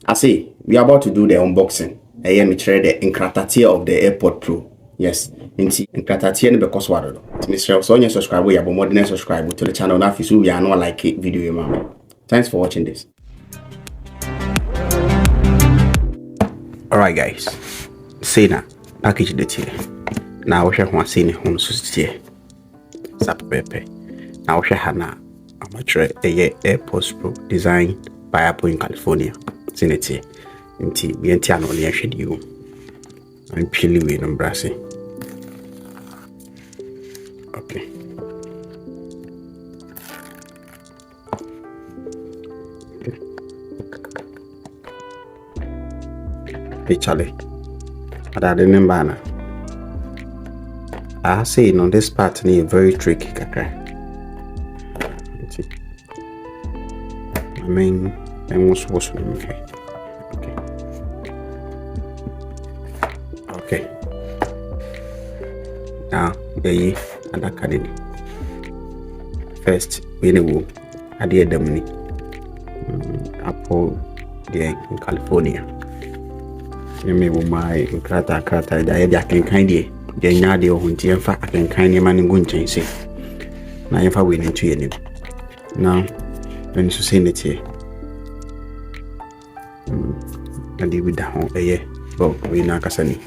I say we are about to do the unboxing. I am the Inkratatia of the AirPod Pro. Yes, inti Inkratatia ni because what do. Mr. So you subscribe, we are more than subscribe to the channel. Now, if you are not like it video, mama. Thanks for watching this. Alright, guys. See na package the here. Now we shall see the home here. Sap pepe. Now we shall have na amateur AirPods Pro designed by Apple in California. See it here. Inti bienti ano li ahwede you. I'm pili we no brase. Okay. Hey Charlie. I didn't banner. I say on this part ni very tricky kakra. I mean, I'm supposed to be okay. Now, the academy. First, we know I did them Apple there in California. You may my crata I can kind of the Nadi or Hunty and Fat I can kind of man in Gunchain say. Now, if I win into you now, when you say it here, I did with the home a year, but we now Cassani.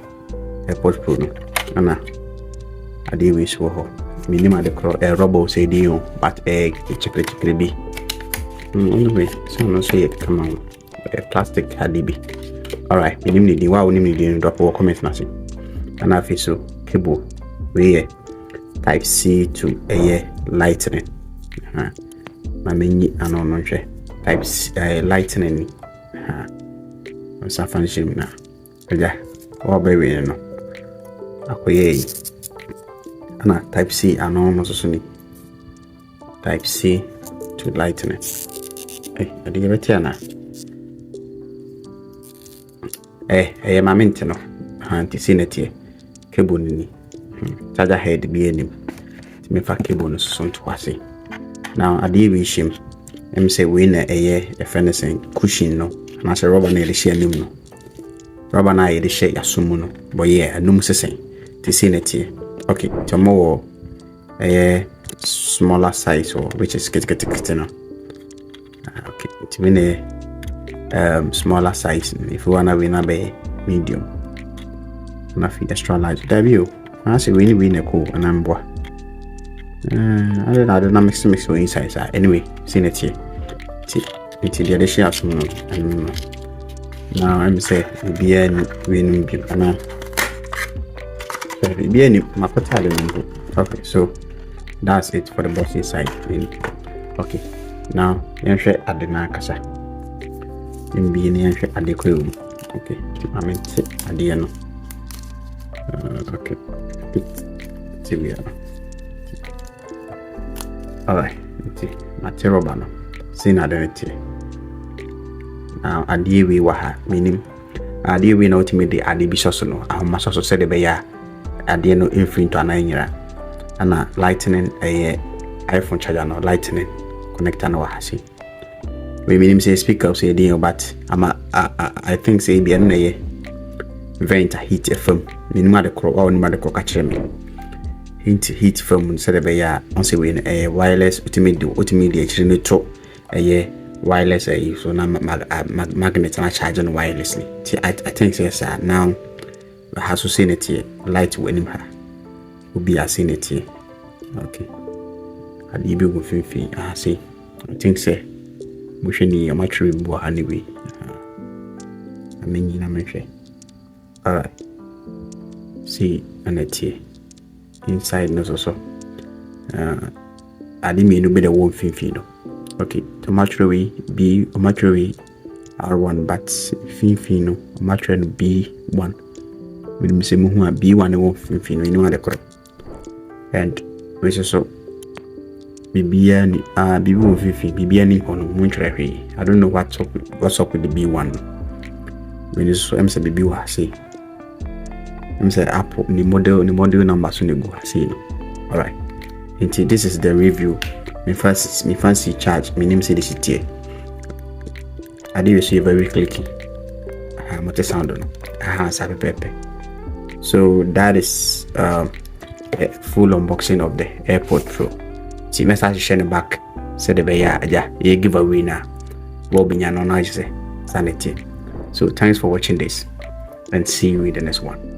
AirPods Pro no ana ade we so ho minima de cro rubber say dey on but chikre bi anyway so no say come on plastic ade bi. All right, minim ni di wa onim ni di drop wo comment na say ana fi so cable we type C to lightning ma menyi ano no hwe type C, lightning ni so function na ja o baby no akoye ana type C ano so ni type C to lightning adi gebeti ana mamenti no anti sineti cable ni charger head bi enim ti me fa cable no so nto ase now adi we shim em say we na furnishing cushion no na say rubber na ele share nim no rubber na ele share yasumu no but anum sesen ti sineti okay tomo smaller size or which is get no okay ti me smaller size if you wanna win a medium na fi extra large w I say we na cool and I'm boy I don't know mix with inside anyway see it here it's the addition some now I'm say be any win be na be any mapata okay so that's it for the box inside okay now you share at the nakasa in be any at the crew okay I mean at the end okay see we are all right material bano see na identity now adie we wa meaning adie we na ultimately adie bi so no ahoma so said be ya adie no infront to ananyira ana lightning iPhone charger no lightning connector no wa see we meaning say speaker say dey but I think say be na vent heat FM minimum the cro or minimum the coca chemi heat from said be ya on say we wireless ultimately actually to wireless so na magnet na charge on wirelessly I think yes now has to say it here light when him ha will be a seen it here okay adi bi go finfin say I think say mo hwe ni amateur bi bo anyway amenyi na menhwe all right see and it here inside no so adi me no be the one finfin no okay tomato B R1 but finfin no tomato B1 with me say mo hu B1 no finfin no any the and we so bibia ni bibi wo finfin bibia ni hono mo ntwere hwe I don't know what's up with the B1 when so em say bibi wa say em say Apple ni model number so ne go say no all right until this is the review me fancy charge me name say this here I did see very clicky motor sound no pepe. So that is a full unboxing of the AirPod Pro. See, message share back said the beya aja ye giveaway na wobinya no na say sanity. So thanks for watching this and see you in the next one.